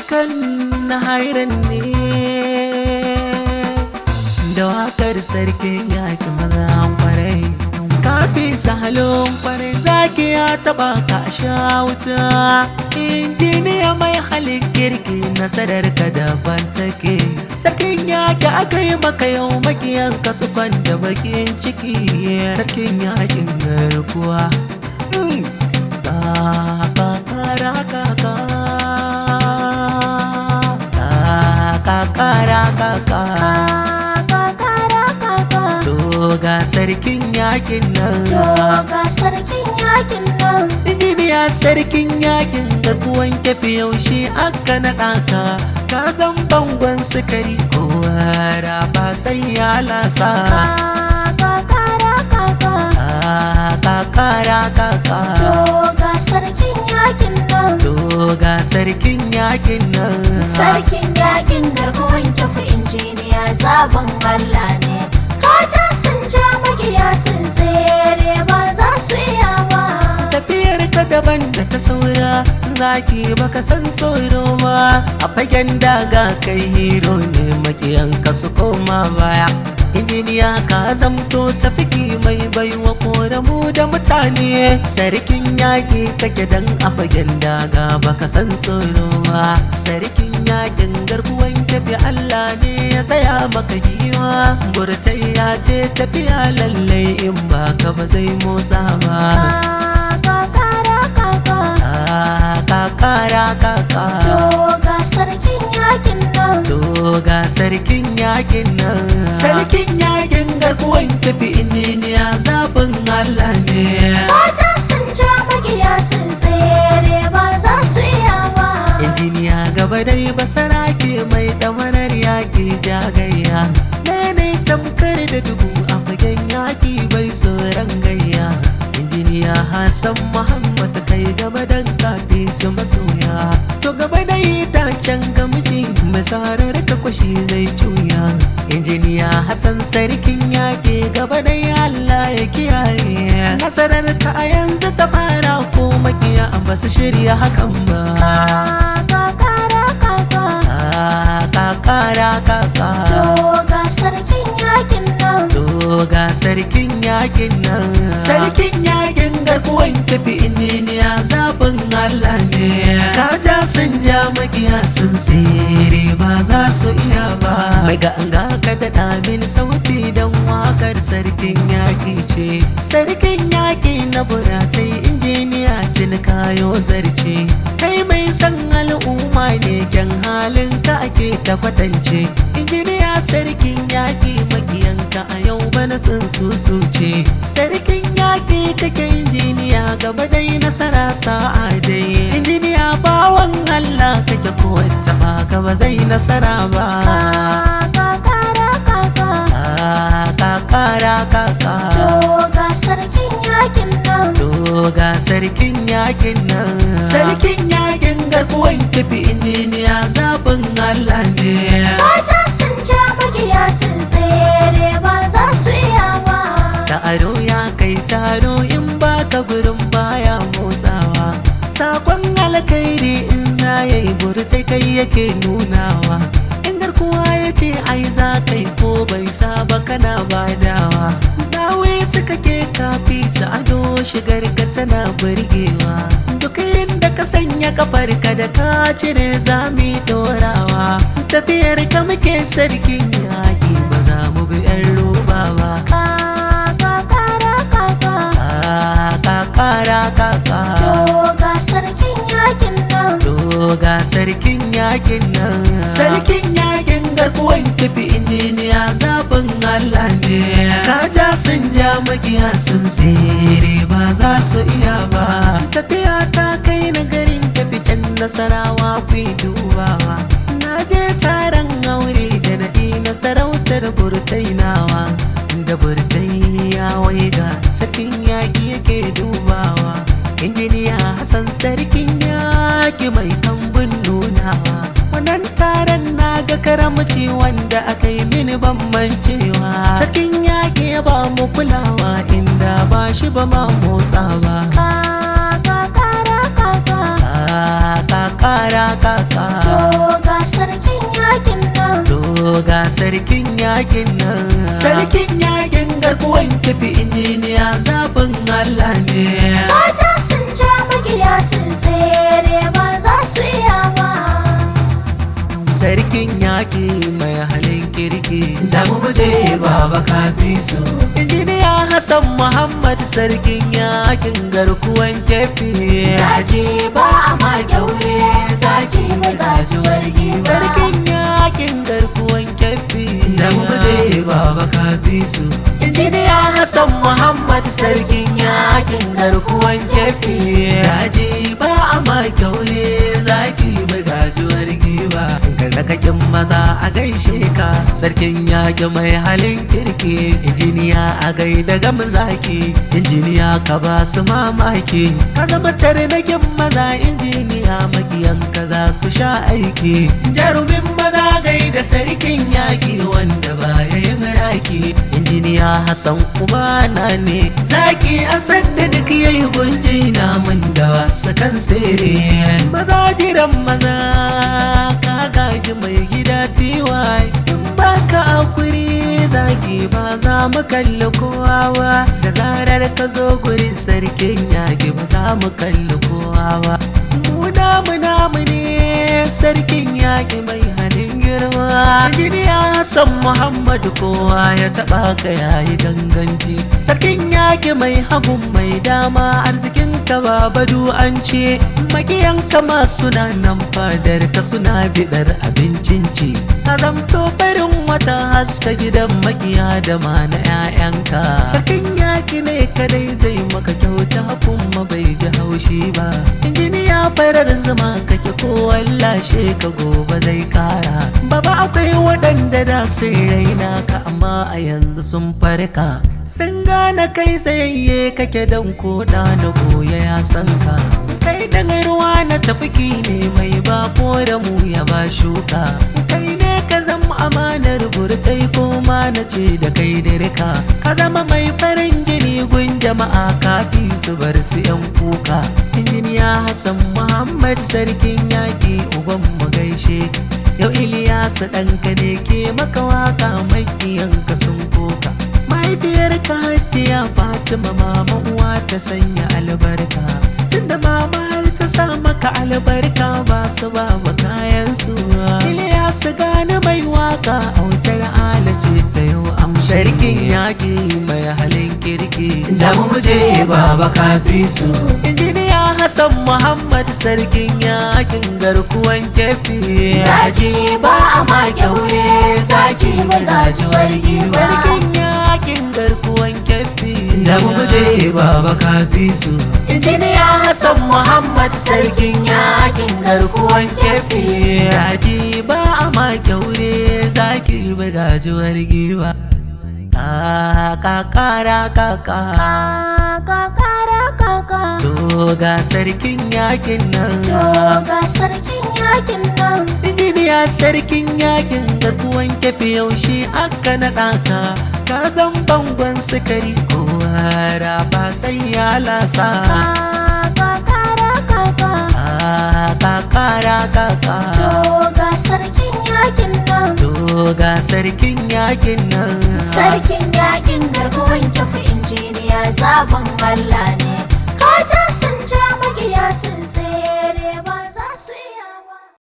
kan na hairan ne da wakar sarkin yaƙi mazan kwarai. Kafi salon kwarai zaki ya taɓa ka sha wuta. Injiniya mai halin kirki nasarar ka daban take. Sarkin yaƙi aka yi maka yau makiyan ka su kwanda bakin ciki. Sarkin yaƙin garkuwa kakara kaka kakara kaka to ga sarkin yakin nan injiniya sarkin yakin garkuwan tafi yaushe aka naɗa ka. Ka zan bangon sukari kowa ba sai ya lasa kakara kaka to ga sarkin yakin nan sarkin yakin garkuwan tafi injiniya zaben Allah ne. Kaja sun ja magiya sun tsere ba za su iya ba. Tafiyar ka daban da ta saura zaki baka san tsoro ba. A fagen daga kai hero ne makiyan ka su koma baya. Injiniya ka zamto tafiki mai baiwa koramu da mutane. Sarkin yaƙi kake dan a fagen daga baka san tsoro ba. Sarkin yaƙin garkuwan tafi Allah ne ya tsaya maka giwa. Burtai ya je tafiya lallai in baka ba zai motsa ba. Kakara kaka to ga sarkin yakin nan sarkin yakin nan sarkin yakin garkuwan tafi injiniya zaɓin Allah ne. Kaja sun ja magiya sun tsere ba za su iya ba. Injiniya gaba dai basara ke mai ɗamarar yaƙi jagayya. Ne tamkar da dubu a fagen yaƙi bai tsoron gayya. Injiniya Hassan Muhammad kai gaba dan kafi su masoya. To gaba dai ta can gamji masarar ka kwashi zai juya. Injiniya Hassan sarkin yaƙi gaba dai Allah ya kiyaye. Nasarar ka a yanzu ta fara ko makiya ba su shirya hakan ba. Kakara kaka to ga sarkin yakin nan sarkin yakin nan sarkin yakin garkuwan tafi injiniya zaɓin Allah ne. Kaja sun ja makiya sun tsere ba za su iya ba. Mai ganga ka daɗa min sauti don wakar sarkin yaƙi ce. Sarkin yaƙi na buratai injiniya tun kayo zarce. Kai mai san al'umma ne kyan halin ka ake ta kwatance. Injiniya sarkin yaƙi makiyanka a yau bana sun susuce. Sarkin yaƙi kake injiniya gaba dai nasara sa'a dai. Injiniya bawan Allah kake ko wata ba gaba zai nasara ba. Kakara kaka to ga sarkin yakin nan sarkin yakin nan sarkin yakin garkuwan tafi injiniya zaɓin Allah ne. Kaja sun ja magiya sun tsere ba za su iya ba. Taro ya kai taro in baka gurin baya motsawa. Sakon alkhairi in za ya yi burtai kai yake nunawa. In garkuwa ya ce ai za kai ko bai saba kana badawa. Dawe suka ke kafi su ado shigar ka tana burgewa. Duk inda ka sanya kafar ka da ka cire zami dorawa. Tafiyar ka muke sarkin yaƙi ba za mu bi 'yan roba ba. Kakara kaka to ga sarkin yakin nan sarkin yakin nan sarkin yakin garkuwan tafi injiniya zaɓin Allah ne. Kaja sun ja magiya sun tsere ba za su iya ba. Tafiya ta kai na garin tafi can nasarawa ku dubawa. Na je taron aure da naɗi na sarautar burtainawa. Da burtai ya waiga sarkin yaƙi yake dubawa. Injiniya Hassan sarkin yaƙi mai kambun nunawa. Wannan taron na ga karamci wanda aka yi mini ban mancewa. Sarkin yaƙi ya ba mu kulawa inda ba shi ba ma motsa ba. Kakara kaka Kakara kaka sarkin yakin nan, sarkin yakin garkuwan tafi injiniya zaɓin Allah ne. Kaja sun ja magiya sun tsere ba za su iya ba. Sarkin yaƙi mai halin kirki, jamu muje baba kafi su. Injiniya Hassan Muhammad sarkin yaƙin garkuwan kefi. Daji ba a ma kyaure zaki mai gajuwar giwa. Sarkin yaƙin garkuwan kefi, jamu muje baba kafi su. Injiniya Hassan Muhammad sarkin yaƙin garkuwan kefi. Daji ba a ma kyaure zaki mai gajuwar giwa. Garnakakin maza a gaishe ka, sarkin yaƙi mai halin kirki. Injiniya a gaida gam zaki, injiniya ka ba su mamaki. Ka zama tarnakin maza injiniya, makiyan ka za su sha aiki. Jarumin maza gaida sarkin yaƙi wanda baya yin raki. Injiniya Hassan ubana ne, zaki a sanda duk yayi gunji namun da wasa kan tsere. Maza jiran maza ka gaji mai gida tiwai, in baka akuri zaki ba za mu kalli kowa ba. Da zarar ka zo gurin sarkin yaƙi ba za mu kalli kowa ba. Mu namu ne sarkin yaƙi mai halin girma. Injiniya Hassan Muhammad kowa ya taɓa ka yayi ganganci. Sarkin yaƙi mai hagun mai dama, arzikin ka babadu an ce. Makiyan ka ma suna nan fadar ka suna bidar abincin ci. Ka zamto farin wata haska gidan makiya da ma na 'ya'yanka. Sarkin yaƙi ne kadai zai maka kyauta kuma bai ji haushi ba. Injiniya farar zuma kake ko wallashe ka gobe zai kara. Baba akwai waɗanda da sun raina ka amma a yanzu sun farka. Sun gane kai tsayayye kake dan koda na goya ya san ka. Kai dan ruwa na tafiki ne mai bako da mu ya ba shuka. Kai ne ka zama amanar burtai ko ma na ce da kai dirka. Ka zama mai farin jini gun jama'a kafi su bar su yan kuka. Injiniya Hassan Muhammad sarkin yaƙi uban mu gaishe. Yau Iliyasu ɗanka ne ke maka waka makiyanka sun koka. Mahaifiyarka Hajiya Fatima mama uwa ta sanya albarka. Tunda mama har ta sa maka albarka ba su ba kayan su. Iliyasu gane mai waka autar ala ce ta yau amsa. Sarkin yaƙi mai halin kirki, jamu muje baba kafi su. Injiniya Hassan Muhammad sarkin yaƙin garkuwan kefi. Daji ba a ma kyaure zaki mai gajuwar giwa. Sarkin yaƙin garkuwan kefi, jamu muje baba kafi su. Injiniya Hassan Muhammad sarkin yaƙin garkuwan kefi. Daji ba a ma kyaure zaki mai gajuwar giwa. Kakara kaka, Kakara kaka. to ga sarkin yaƙin nan. To ga sarkin yakin nan. Injiniya sarkin yaƙin garkuwan kefi yaushe aka naɗa ka. Ka zan bangon sukari ko ba sai ya lasa. Kakara kaka. Kakara kaka, To ga sarkin yakin nan. to ga sarkin yaƙin nan. Sarkin yakin garkuwan kyafi injiniya zaben Allah ne. Kaja sun ja magiya sun tsere ba.